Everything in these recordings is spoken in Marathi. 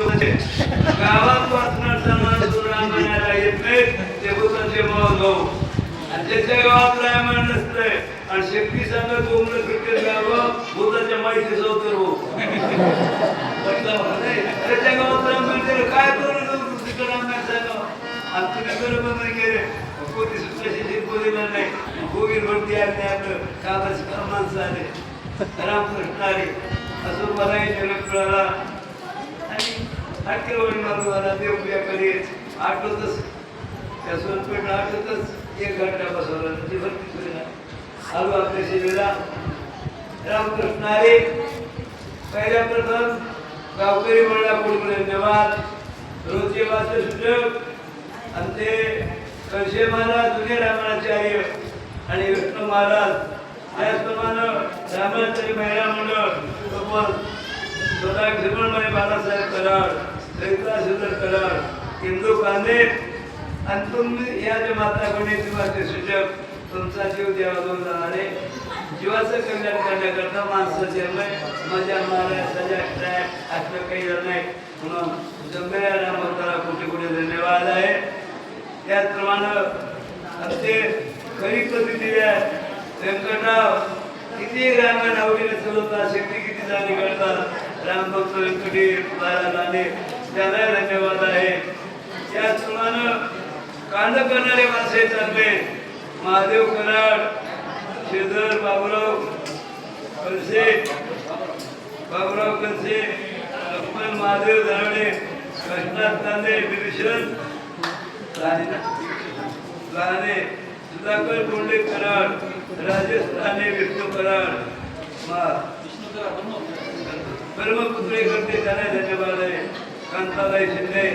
गावात वाचणार समाज रामायणाला येत नाही ते भूताचे भाऊ आणि ज्याच्या गावात रामायण नसतंय आणि शेती सांगत बोमलं क्रिकेट गावं भूताच्या माहिती सौतर हो त्याच्या गावात रामायण त्याला काय करून तिकडे रामायण सांगावं आणि तुम्ही बरोबर नाही गेले कोणी सुद्धा शिकू दिला नाही गोविंद भरती आले आपलं कामाचे काम माणसं आले रामकृष्ण आले असं मला जगत आणि आठवणी मारून देवप्रियाकडे आठवतच त्या सोनपेठ आठवतच 1 घंटा बसवला ती भरती सुरू आलो आपल्या सेवेला रामकृष्ण आले पहिल्या प्रथम गावकरी मंडळा पूर्ण धन्यवाद रोजचे वाचन सूचक आणि ते कळशे महाराज जुने रामाचार्य आणि विष्णू महाराज त्याचप्रमाणे रामाचार्य महिला मंडळ स्वतः श्रीमणमय बाळासाहेब कराड सविता सुंदर कराड इंदू कांदे आणि तुम्ही या जे माता गणेशचे सूचक तुमचा जीव देवाजून जाणारे जीवाचं कल्याण करण्याकरता माणसं जन्मय मजा मारा सजा काय असलं काही नाही म्हणून जमलेल्या रामभक्ताला कुठे कुठे धन्यवाद आहे त्याचप्रमाणे ते खरी प्रतिनिधी आहे व्यंकटराव किती रामायण आवडीने चालवतात शक्ती किती जाणी करतात रामभक्त व्यंकटी बाळाने त्याला धन्यवाद आहे त्याचप्रमाणे कांड करणारे माणसे चालले महादेव कराड श्रीधर बाबुराव कलसे लक्ष्मण महादेव धरणे कृष्णात तांदे विभीषण लाने सुधाकर कोंडे कराड राजेश लाने विष्णू कराड ब्रह्मपुत्रे करते त्याला धन्यवाद आहे कांताबाई शिंदे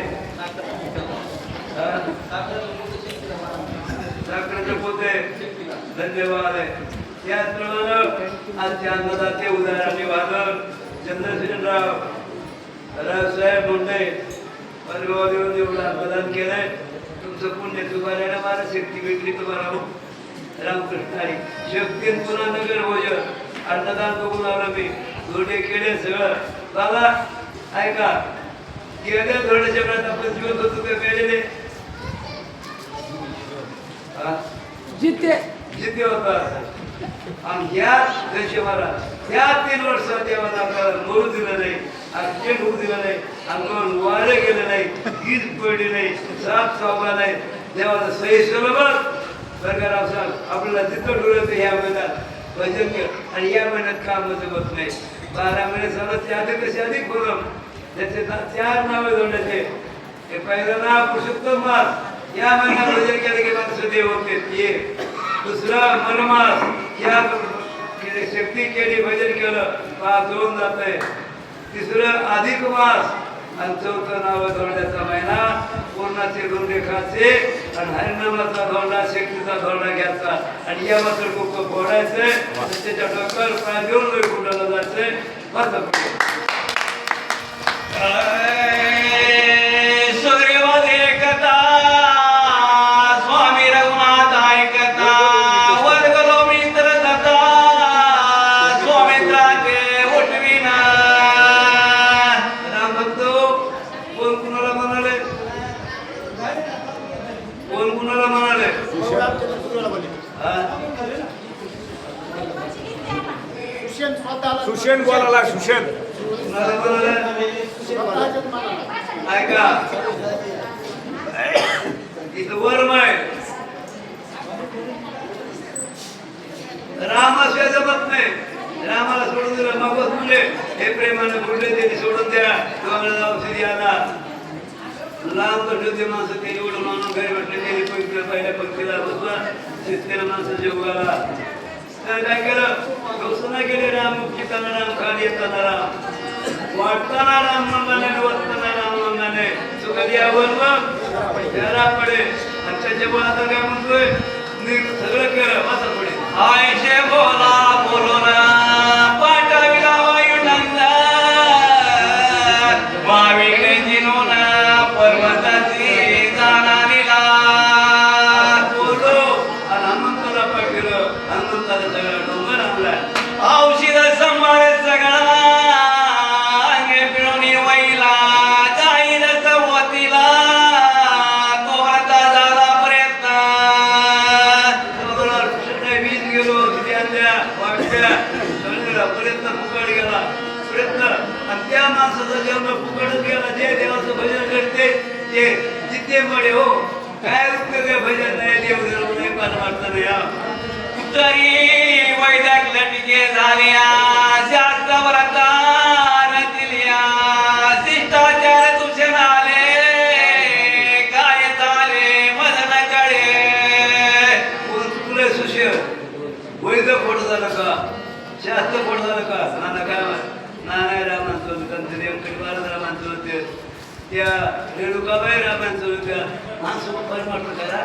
साखरेचे पोते धन्यवाद आहे त्याचप्रमाणे आजच्या अन्नदाते उदाहरणी वादक चंद्रशेखरराव रावसाहेब मुंडे परिवार देऊन एवढं अन्नदान केलंय तुमचं पुण्य तुम्हाला मला शक्ती भेटली तुम्हाला रामकृष्ण हरी शक्ती पुन्हा नगर भोजन अन्नदान बघून आलं मी धोडे केले सगळं बाबा ऐका गेल्या धोड्याच्या वेळात आपण जीवत होतो ते गेलेले जिथे होता आणि ह्या दशमाला त्या 3 वर्षात देवाला आपल्याला मरू दिलं नाही ऍक्सिडेंट होऊ दिलं नाही अंगावर वारं गेलं नाही हीच पडली नाही साप चावला नाही देवाला सही सलबत सरकार साहेब आपल्याला जिथं डोळत ह्या महिन्यात भजन केलं आणि या महिन्यात काम जमत नाही 12 महिने झालं त्या अधिक पूर्व त्याचे 4 नावे जोडायचे हे पहिलं नाव पुरुषोत्तम मास या महिन्यात भजन केलं की माणसं देव होते ये दुसरा मनमास या शक्ती केली भजन केलं पाप जोडून जात आहे तिसरं अधिक मास आणि 4थं नाव धोंड्याचा महिना पूर्णाचे 2 रेखाचे आणि हरिनामाचा धोंडा शक्तीचा धोंडा घ्यायचा आणि या मात्र खूप फोडायचंय त्याच्या डोक्यावर पाय देऊन कुंडाला जायचंय बस सुषेण बोलायला सुषेण ऐका इथं वर्म आहे रामाशिवाय जमत नाही रामाला सोडून दिलं मागवत मुले हे प्रेमाने बोलले त्यांनी सोडून द्या तुम्हाला औषधी आला लांब कठोरते माणसं ते एवढं मानून घरी वाटले त्यांनी पहिल्या पंक्तीला बसला शिस्तीला माणसं जेवला काय केलं घोषणा केली राम मुक्तीताना राम खाली येताना राम वाटताना राम म्हणणाने वाटताना राम म्हणणाने सुखदी आवडलं त्याला पडे आणि त्याच्या आता काय म्हणतोय मी सगळं केलं माझा पुढे आयशे बोला बोलो ना पाठविला वायुनंदा माविले जिनोना पर्वताची जाणारीला बोलो आणि हनुमंताला पाठवलं हनुमंताला सगळं डोंगर आणला औषध सांभाळ सगळा अंगे पिळून वैला तुमचा जन्म फुकटच गेला. जे देवाचं भजन करते ते जिथे मळे हो. काय उपयोग आहे भजन नाही, देव धर्म नाही, पाठ वाटतं नाही. हा तरी वैद्यक लटिके झाल्या शास्त्र व्रतान दिल्या शिष्टाचार दूषण आले काय झाले मदन कळे. कोण चुकले सुशय वैद्य खोट झालं का, शास्त्र खोट झालं का. नाना काय नाना रामांचं होतं, व्यंकट महाराज रामांचं होतं, त्या रेणुकाबाई रामांचं होत्या. माणसं परमार्थ करा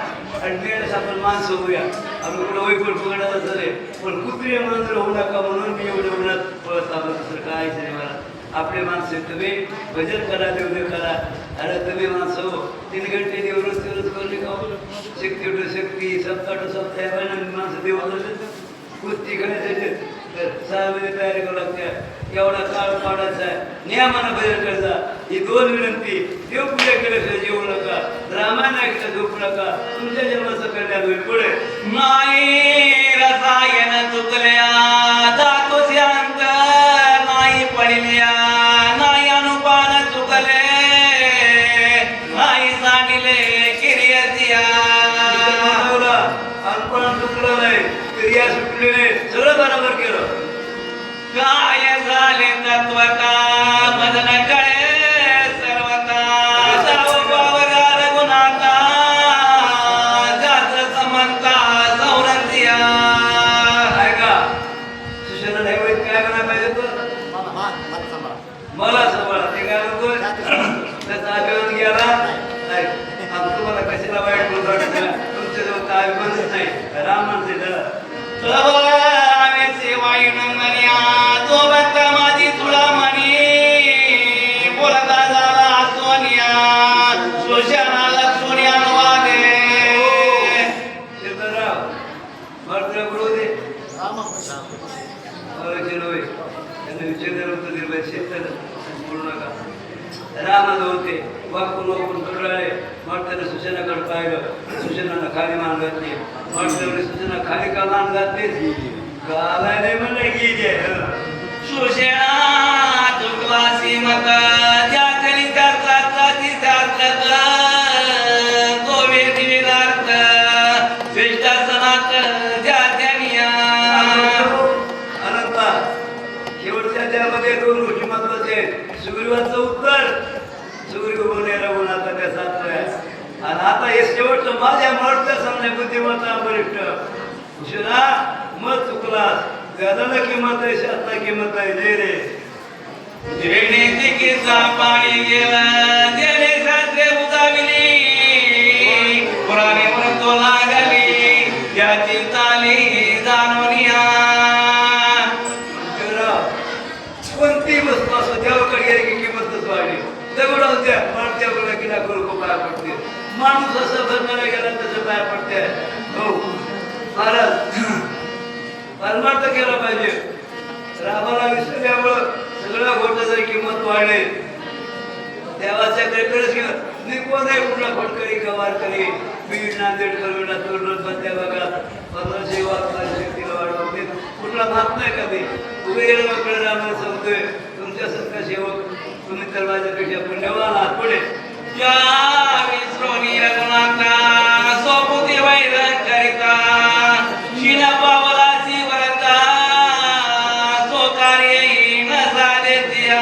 आणि वेळेस आपण माणसं होऊया. आपण कुठं वैकुंठ पकडायला झाले पण कुत्री मंत्र होऊ नका म्हणून मी एवढं उन्हात पळत आलो. दुसरं काहीच नाही मला. आपले माणसं तुम्ही भजन करा, देवदेव करा. अरे तुम्ही माणसं हो 3 घंटे देव रोज करले का शक्ती उठ शक्ती सप्ताह सप्ताह माणसं देव कुस्ती खेळायचे तर 6 महिने तयारी करावं लागते. एवढा काळ पाडायचा आहे. नियमानं भजन करता. ही 2 विनंती. देवपूजा केल्याशिवाय जेवू नका, रामायण ऐकता झोपू नका. तुमच्या जन्माचं कल्याण होईल. पुढे नाही रसायन चुकल्या धातू शांत नाही पडल्या नाही अनुपान चुकले नाही सांडिले किर्यसिया. अल्पण चुकलं नाही, क्रिया सुटली नाही, सगळं बरोबर केलं. काय झाले तत्वता मदन कळे सर्वता सावभावगार गुणाता जात समंता सौरसिया. ऐका सुशाला नाही होईल काय म्हणायला पाहिजे तो मला सांभाळा. ते काय म्हणतो त्याचा अभिमान गेला नाही. तुम्हाला कशाला वाईट बोलतो तुमच्या जवळ काय अभिमानच नाही. राम म्हणते तो भक्त माझी तुला म्हणी बोलता झाला सोनिया सुशाला लक्ष्मणी अनुवादे. शेतराव भरत्र गुरु दे होय त्यांना विचारलं होतं दिलं शेतकर बोलू नका. रामाला होते वाकून वाकून कटाळे. मारताना सुशेनाकडे पाहिलं. सुशेनानं खाली मान घातली. मारताना सुशेना खाली का मान घातलीच गाला नाही म्हणलं की सुशेना चुकला श्रीमत ज्या करी शास्त्राची शास्त्रत तो वेदी वेदार्थ श्रेष्ठ सनात ज्या ज्ञानिया. अनंता शेवटच्या त्यामध्ये 2 गोष्टी महत्वाचे आहेत. सुग्रीवाचं उत्तर सुग्रीव बोले रघुन आता त्या साधतोय आणि आता हे शेवटचं माझ्या मरत्या सामने बुद्धिमत्ता वरिष्ठ सुशेना मत चुकलास. गदाला किंमत आहे, शास्त्रा किंमत आहे. जय रे जेणे तिकीचा पाणी गेलं जेणे शास्त्रे बुजाविली पुराणे म्हणतो लागली त्याची चाली जाणवनिया. कोणती वस्तू असो देवाकडे गेली की किंमतच वाढली. दगड होत्या माणत्या बोला की लाखो लोक पाया पडते. माणूस असं भरणारा गेला तसं पाया पडते. हो महाराज परमार्थ केला पाहिजे. रामाला विसरल्यामुळं सगळ्या गोष्टीची किंमत वाढली. देवाच्याकडे गेलं मी कोण आहे कुठला फटकरी गवार करी बीड नांदेड करविडा तोरण बंद्या भागात 1500 वाजता शक्तीला वाढवते. कुठला भात नाही कधी उभे गेल्याकडे रामाला सांगतोय तुमच्यासारखा सेवक तुम्ही तर माझ्यापेक्षा पुण्यवान आहात. पुढे या विश्रोनी रघुनाथा सोपुती वैर करिता शिन पावलाची वरता सो कार्य न साधे तिया.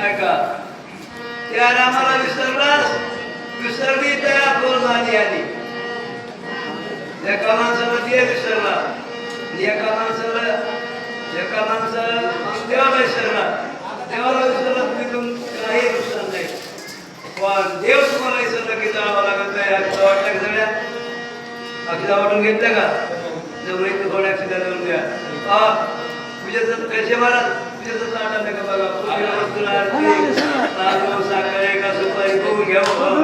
ऐका त्या रामाला विसरलास विसरली त्या दोन आली आली. एका माणसाला ते विसरला एका माणसाला देवाला विसरला. देवाला विसरला तुम्ही काही नुकसान नाही. पण देव तुम्हाला विसरला की जावं लागत नाही. अक्षता वाटल्या का सगळ्या अक्षता वाटून घेतल्या का जवळ इथं थोड्या अक्षता देऊन द्या. तुझ्याचं कसे महाराज तुझ्याचं ताटा नाही का बघा पूजेला वस्तूला आरती तांदूळ साखर एका सुपारी बघून घ्यावं.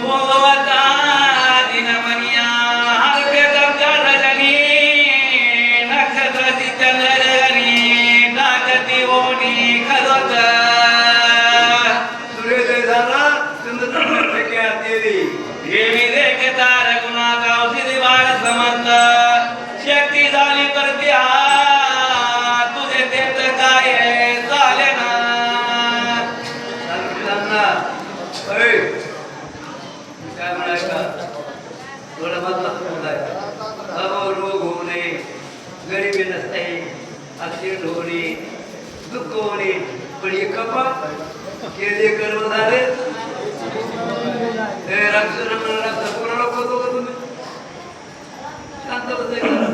भोगवता दिनमनिया हरके दर्जा रजनी नक्षत्राची चंद्रजनी टाकती ओढी खरत सूर्योदय झाला चंद्र तेरी देवी देखता रघुनाथ औषधी बाळ समंत शक्ती झाली परत्या तुझे देत काय चाले ना. थोडा महत्वाचा मुद्दा आहे. बाबा रोग होऊ नये, गरिबी नसता ऍक्सिडेंट होऊ नये, दुःख होऊ नये. पण हे कपा केले कर्म झाले हे राक्षस कोणाला होतो का तुम्ही शांत बसायचं.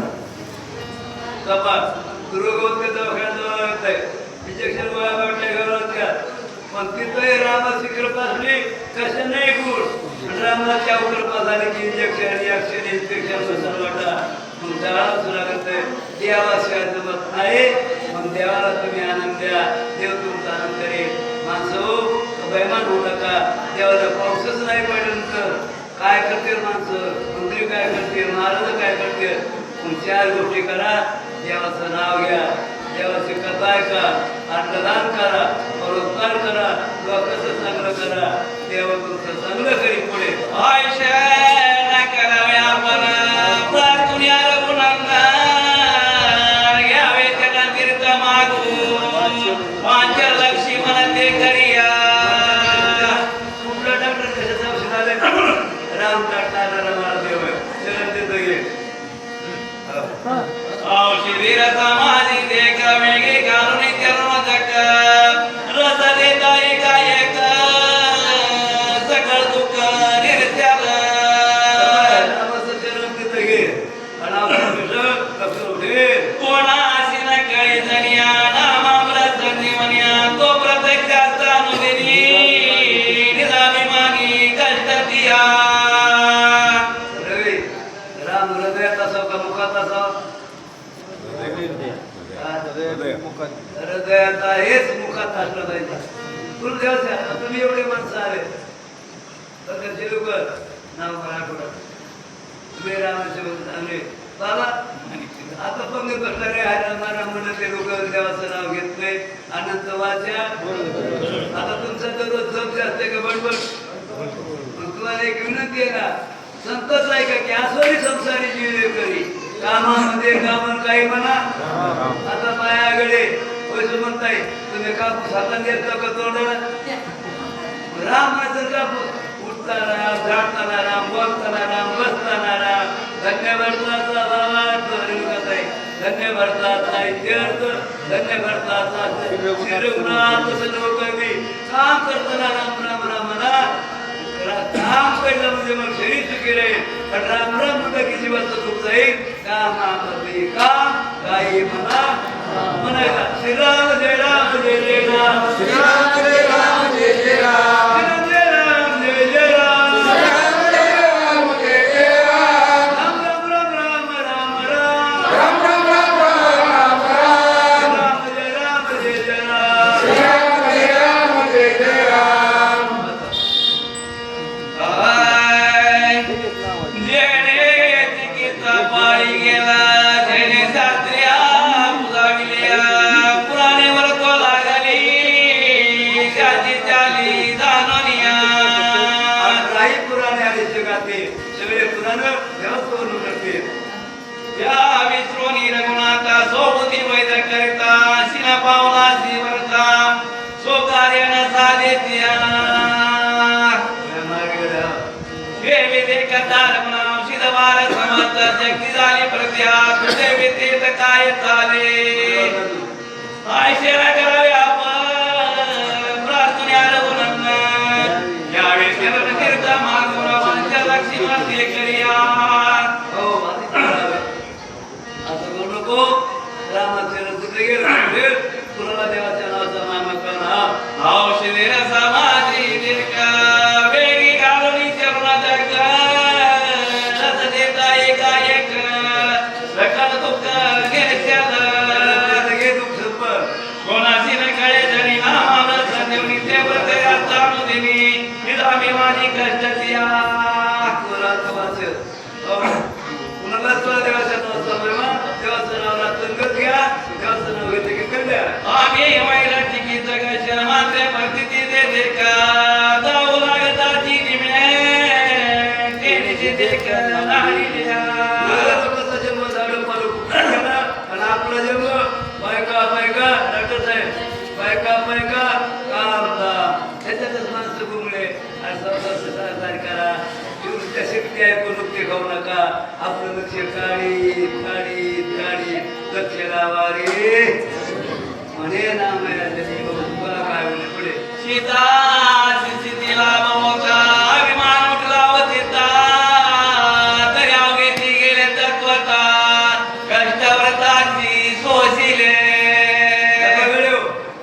कपात दुर्गवत दवाखान्यात इंजेक्शन गोळ्या वाटल्या घरात पण तिथंही रामाची कृपा असली कशा नाही गुण रामाच्या कृपा झाली की इंजेक्शन इन्फेक्शन बसून वाटा मग देवाला सुद्धा करतोय देवाशिवाय जमत नाही. मग देवाला तुम्ही आनंद द्या, देव तुमचा आनंद करेल. माणसं बैमान होऊ नका. देवाला पाऊसच नाही पडल्यानंतर काय करते माणसं, मंत्री काय करते, महाराज काय करते. मग चार गोष्टी करा. देवाचं नाव घ्या, देवाची कथा ऐका, अन्नदान करा, परोपकार करा, लोकांचं चांगलं करा. देव तुमचं चांगलं करी पुढे. राम टाकणारा महादेव चरण देतो ये औषधी समाधी देख वेगे कारुणी कर्म जग रस देता एकाएक सकळ दुःख निर्त्याल रामाचं चरण देतो ये कोणाशी न कळे जनिया नामामृत जीवनिया तो प्रत्यक्षात अनुदिनी निराभिमानी कष्ट दिया. राम हृदयात असाव का मुखात असाव? हृदयात आहेच, मुखात असलं पाहिजे. गुरुदेवाच्या तुम्ही एवढे माणसं आले प्रकारचे लोक नाव मराठवाडा तुम्ही रामाचे चांगले बाबा आता पण मी बसणारे राम म्हणत ते लोक देवाचं नाव घेत नाही. अनंत वाचा आता तुमचा दररोज जप जास्त का बडबड. तुम्हाला एक विनंती आहे ना, संतच ऐका की आसोरी संसारी जीव करी कामामध्ये कामन काही म्हणा. आता मायाकडे पैसे म्हणताय तुम्ही कापूस हातात घेतला का तोंडाला रामाचं कापूस उठताना राम, झाडताना राम, बोलताना राम, बसताना राम. धन्य भरताचा भावार्थ आहे, धन्य भरताचा इत्यर्थ, धन्य भरताचा शिरगुणात सर्व कवी काम करताना राम राम राम म्हणा. काम केलं म्हणजे मग शरीर सुखी राहील. पण राम राम म्हणलं की जीवाचं दुःख जाईल. कामामध्ये काम काही म्हणा म्हणायला श्रीराम जय राम जय जय राम, श्रीराम जय राम जय जय राम, श्रीराम जय राम जय जय राम, श्रीराम जय राम जय जय राम, राम राम राम राम राम राम, राम राम राम राम राम, राम जय राम जय जय राम, श्रीराम जय राम जय जय राम. जेणे चिकित्सा पाळी गेला जेणे शास्त्र्या पुजाविल्या पुराणे वर्तो लागली त्याची चाली जाणवनिया. काही पुराणे आले जगाते सगळे पुराण देवाचं करते. या विसरून रघुनाथा सोबती वैद करता शिना पावला जीवरता सो कार्य न साधेत्या. हे विवेक दारमना औषधवार समर्थ जगती झाली प्रत्या तुझे व्यतीत काय चाले आयशेला करावे आपण प्रार्थना रघुनंदन यावेळी केवळ तीर्थ मागून वांच्या लक्ष्मण ते करिया. हो असं करू नको. रामाचे रस्ते गेले कुणाला देवाच्या नावाचा नामकरण हा औषधी समाधी दीर्घ वेगी कालनी चरणा जग रस देता एकाएक सकल दुःख निर्त्याल. घे दुःख संपर कोणाची न कळे जरी नामामृत संजीवनी ते प्रत्येकात अनुदिनी निराभिमानी कष्ट दिया. कुणाला तुला देवाच्या नावाचा महिमा देवाचं नाव रातंगत घ्या, देवाचं नाव घेतलं की कळल्या. आम्ही महिला चिकित जगशन मात्र भक्ती दे देखा जाऊ लागताची निमणे तेनीची देख नारी लिहा. लोकांचा जन्म झालं मला कुठला गेला आणि आपला जन्म बायका बायका डॉक्टर साहेब बायका बायका काम त्याच्यातच माणसं गुंगले आणि संसार करा. शक्ती आहे कोण खाऊ नका आपलं लक्ष काढी काढी काढी लक्ष लावा रे म्हणे नाम काय म्हणे पुढे सीता सिद्धीला मोका अभिमान उठला होता तरी अवघेती गेले तत्वता कष्टव्रताची सोशिले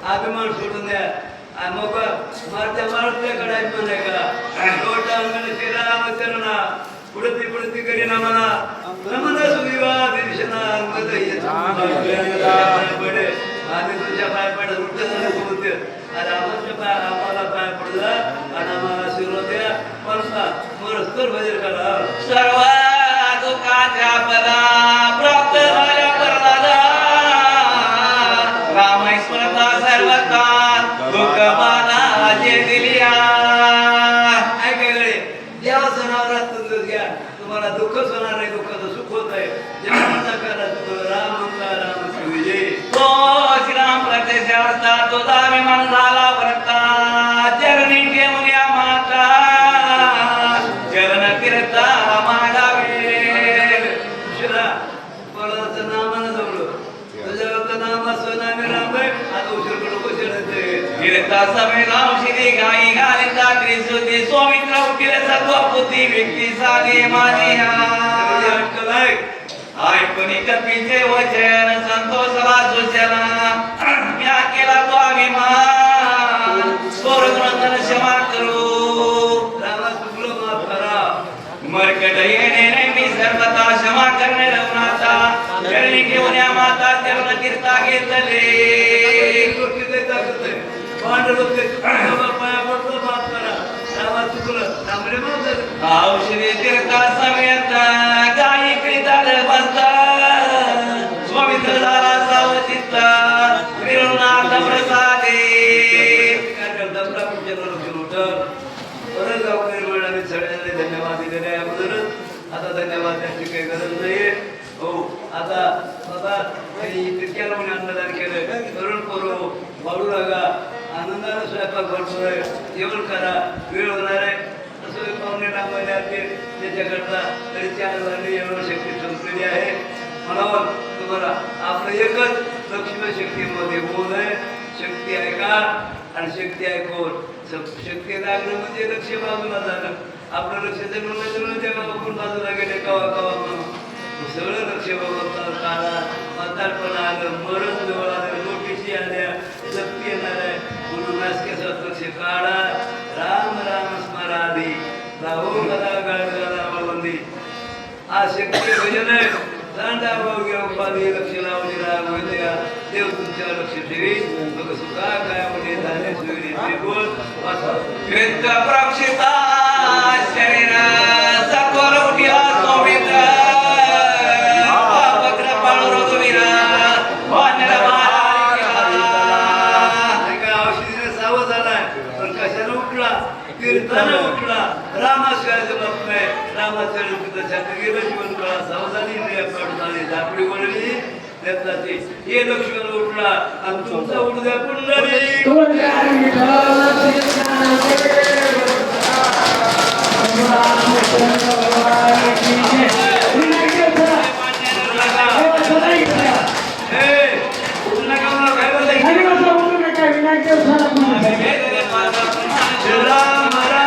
अभिमान सोडून द्या मग मारत्या मारुत्याकडे म्हणे का लोटा अंगण श्रीरामचरणा पुढती करी नमना नमन सुविवा दिशना पडे आम्ही तुझ्या पाय पडत बोलते आणि आमच्या पाय आम्हाला पाय पडला आणि आम्हाला आशीर्वाद द्या परसा मरस्तर भजन करा सर्व दुःखाच्या पदा प्राप्त झाल्या परदा रामेश्वरता सर्वता दुःख बाधाचे दिलिया ऐकाकडे जेव्हा सणावरात तुमचं घ्या तुम्हाला दुःखच होणार नाही दुःखाचं सुख होत आहे जेव्हा करा राम मंगला राम विजय तो श्रीराम प्रत्यक्षावस्था तो दाभिमान झाला भरता चरणी ठेवल्या माता चरण फिरता मागावे उशिरा कोणाचं नामानं जमलं तुझ्या नाम असं नामे राम आता उशीर नको चढते फिरता समेत औषधी गाई घालिता त्रिसुती स्वामित्र उठिले सर्व बुद्धी व्यक्ती सागे मानिया अटकल आहे ऐकून कपीचे वचन संतोषला सुचना म्या केला तो अभिमान स्वर्गनंदन क्षमा करू रामा चुकलो माफ करा मरकट येणे नाही मी सर्वता क्षमा करणे रवनाचा चरणी घेऊन या माता चरण कीर्ता घेतले पाया पडतो माफ करा रामा चुकलं रामरे माफ औषधी तीर्था समेत गाई करीता बसता स्वामित्र झाला सावचित्त फिरुनाथ प्रसादे काय करता प्रभूच्या लक्ष उठल परत गावकरी मंडळाने सगळ्यांना धन्यवाद दिलेले आहे अगोदरच आता धन्यवाद द्यायची काही गरज नाहीये हो आता बाबा काही तितक्याला म्हणे अन्नदान केलं तरुण पोरो वाढू लागा आनंदाने स्वयंपाक भरतोय जेवण करा वेळ होणार आहे तसं पाहुणे लांबले आहे त्याच्याकरता तरी 4 वाजले एवढं शक्ती संपलेली आहे म्हणावं तुम्हाला आपलं एकच लक्ष्मी शक्तीमध्ये बोल आहे शक्ती आहे का आणि शक्ती आहे कोण शक्ती लागणं म्हणजे लक्ष बाजूला झालं आपलं लक्ष जगणं तेव्हा आपण बाजूला गेले कवा कवा म्हणून सगळं लक्ष बघतात काळा म्हातारपण आलं मरण जवळ आलं लोटीची आल्या शक्ती येणार आहे म्हणून नासकेसात लक्ष काढा राम राम स्मराधी राहू गदा गाडगाला वळवंदी आज शक्ती भजन आहे दांडा भाऊ उपाधी लक्ष लावली राम होत्या देव तुमच्या लक्ष ठेवी मग सुखा काय म्हणजे झाले सोयरी बोल कृत प्रक्षिता शरीर सत्वर उठिला स्वामित्र पापग्र पाळू रघुवीरा वानर औषधीने सावध झालाय पण कशाने उठला कीर्तन उठला रामाशिवायचं बाप नाही रामाचं छाती गेलं जीवन कळा सावधानी झाली झापडी वळली त्यातला हे लक्ष्मण उठला आणि तुमचा उठ द्या राम